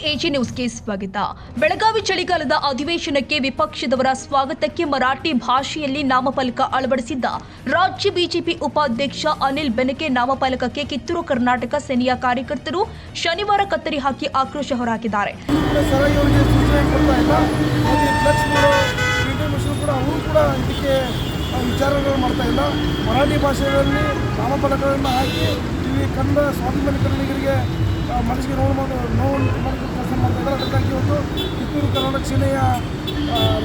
AG ನ್ಯೂಸ್ಗೆ ಸ್ವಾಗತ. ಬೆಳಗಾವಿ ಚಳಿಗಾಲದ ಅಧಿವೇಶನಕ್ಕೆ ವಿಪಕ್ಷದವರ ಸ್ವಾಗತಕ್ಕೆ ಮರಾಠಿ ಭಾಷೆಯಲ್ಲಿ ನಾಮಫಲಕ ಅಳವಡಿಸಿದ್ದ ರಾಜ್ಯ ಬಿಜೆಪಿ ಉಪಾಧ್ಯಕ್ಷ ಅನಿಲ್ ಬೆನಕೆ ನಾಮಫಲಕಕ್ಕೆ ಕಿತ್ತೂರು ಕರ್ನಾಟಕ ಸೇನೆಯ ಕಾರ್ಯಕರ್ತರು ಶನಿವಾರ ಕತ್ತರಿ ಹಾಕಿ ಆಕ್ರೋಶ ಹೊರಹಾಕಿದ್ದಾರೆ. ವಿಚಾರಗಳು ಮಾಡ್ತಾ ಇಲ್ಲ. ಮರಾಠಿ ಭಾಷೆಗಳಲ್ಲಿ ನಾಮಫಲಕಗಳನ್ನು ಹಾಕಿ ಇಲ್ಲಿ ಕನ್ನಡ ಸ್ವಾಭಿಮಾನಿ ಕನ್ನಡಿಗರಿಗೆ ಮನಸ್ಸಿಗೆ ನೋವು ಕೆಲಸ ಮಾಡ್ತಾ ಇದ್ದಾರೆ. ಅದಕ್ಕಾಗಿ ಇವತ್ತು ಕಿತ್ತೂರು ಕರ್ನಾಟಕ ಸೇನೆಯ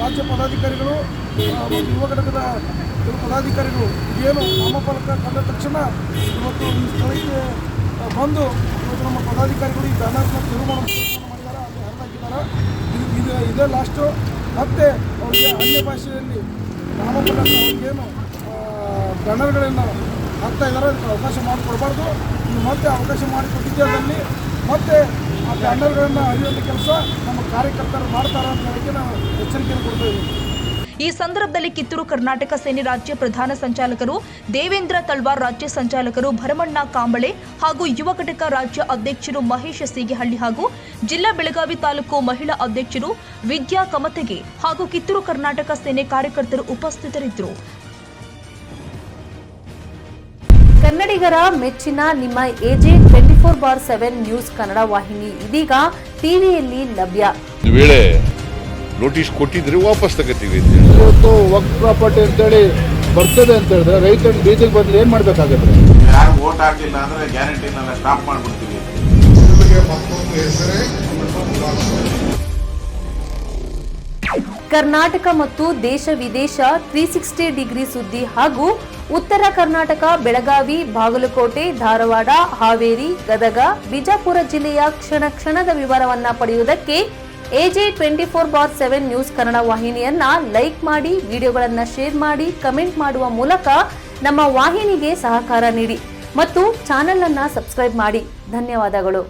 ರಾಜ್ಯ ಪದಾಧಿಕಾರಿಗಳು ಮತ್ತು ಯುವ ಘಟಕದ ಪದಾಧಿಕಾರಿಗಳು ಏನು ನಾಮಫಲಕ ಕಂಡ ತಕ್ಷಣ ಇವತ್ತು ಈ ಸ್ಥಳಕ್ಕೆ ಬಂದು ಇವತ್ತು ನಮ್ಮ ಪದಾಧಿಕಾರಿಗಳು ಈ ಬ್ಯಾನರ್ನ ತೆರವು ಮಾಡೋ ಮಾಡಿದ್ದಾರೆ, ಅಲ್ಲಿ ಹರಿದಾಕಿದ್ದಾರೆ. ಇದೇ ಲಾಸ್ಟು. ಮತ್ತು ಅವರಿಗೆ ಅನ್ಯ ಭಾಷೆಯಲ್ಲಿ ನಾಮಫಲಕ ಅವ್ರಿಗೇನು ಬ್ಯಾನರ್ಗಳನ್ನು ಹಾಕ್ತಾ ಇದ್ದಾರೆ, ಅದಕ್ಕೆ ಅವಕಾಶ ಮಾಡಿಕೊಡ್ಬಾರ್ದು. ಮತ್ತೆ ಅವಕಾಶ ಮಾಡಿಕೊಟ್ಟಿದ್ದಲ್ಲಿ ಮತ್ತೆ ಆ ಬ್ಯಾನರ್ಗಳನ್ನು ಅರಿಯುವಂಥ ಕೆಲಸ ನಮ್ಮ ಕಾರ್ಯಕರ್ತರು ಮಾಡ್ತಾರೆ ಅಂತ ಹೇಳಕ್ಕೆ ನಾವು ಎಚ್ಚರಿಕೆಯನ್ನು ಕೊಡ್ತಾ ಇದ್ದೀವಿ. ಈ ಸಂದರ್ಭದಲ್ಲಿ ಕಿತ್ತೂರು ಕರ್ನಾಟಕ ಸೇನೆ ರಾಜ್ಯ ಪ್ರಧಾನ ಸಂಚಾಲಕರು ದೇವೇಂದ್ರ ತಳ್ವಾರ್, ರಾಜ್ಯ ಸಂಚಾಲಕರು ಭರಮಣ್ಣ ಕಾಂಬಳೆ ಹಾಗೂ ಯುವ ಘಟಕ ರಾಜ್ಯ ಅಧ್ಯಕ್ಷರು ಮಹೇಶ್ ಸೀಗೆಹಳ್ಳಿ ಹಾಗೂ ಜಿಲ್ಲಾ ಬೆಳಗಾವಿ ತಾಲೂಕು ಮಹಿಳಾ ಅಧ್ಯಕ್ಷರು ವಿದ್ಯಾ ಕಮತಗೆ ಹಾಗೂ ಕಿತ್ತೂರು ಕರ್ನಾಟಕ ಸೇನೆ ಕಾರ್ಯಕರ್ತರು ಉಪಸ್ಥಿತರಿದ್ದರು. ಕನ್ನಡಿಗರ ಮೆಚ್ಚಿನ ನಿಮ್ಮ ಎಜೆ 24/7 ನ್ಯೂಸ್ ಕನ್ನಡ ವಾಹಿನಿ ಇದೀಗ ಟಿವಿಯಲ್ಲಿ ಲಭ್ಯ. ವೇಳೆ ನೋಟಿಸ್ ಕೊಟ್ಟಿದ್ರೆ ವಾಪಸ್ ತಗೋತೀವಿ. ಇವತ್ತು ವಕ್ಫ್ ಪ್ರಾಪರ್ಟಿ ಅಂತೇಳಿ ಬರ್ತದೆ ಅಂತ ಹೇಳಿದ್ರೆ ರೈತರು ಬೀದಿಗೆ ಬಂದ್ರೆ ಏನ್ ಮಾಡ್ಬೇಕಾಗತ್ತೆ? ಯಾರು ವೋಟ್ ಹಾಕಿಲ್ಲ ಅಂದ್ರೆ ಗ್ಯಾರಂಟಿನೆಲ್ಲ ಸ್ಟಾಪ್ ಮಾಡ್ಬಿಡ್ತೀವಿ. ಕರ್ನಾಟಕ ಮತ್ತು ದೇಶ ವಿದೇಶ 360 ಡಿಗ್ರಿ ಸುದ್ದಿ ಹಾಗೂ ಉತ್ತರ ಕರ್ನಾಟಕ, ಬೆಳಗಾವಿ, ಬಾಗಲಕೋಟೆ, ಧಾರವಾಡ, ಹಾವೇರಿ, ಗದಗ, ಬಿಜಾಪುರ ಜಿಲ್ಲೆಯ ಕ್ಷಣ ಕ್ಷಣದ ವಿವರವನ್ನ ಪಡೆಯುವುದಕ್ಕೆ ಎಜೆ 24/7 ನ್ಯೂಸ್ ಕನ್ನಡ ವಾಹಿನಿಯನ್ನ ಲೈಕ್ ಮಾಡಿ, ವಿಡಿಯೋಗಳನ್ನ ಶೇರ್ ಮಾಡಿ, ಕಮೆಂಟ್ ಮಾಡುವ ಮೂಲಕ ನಮ್ಮ ವಾಹಿನಿಗೆ ಸಹಕಾರ ನೀಡಿ ಮತ್ತು ಚಾನೆಲ್ ಅನ್ನ ಸಬ್ಸ್ಕ್ರೈಬ್ ಮಾಡಿ. ಧನ್ಯವಾದಗಳು.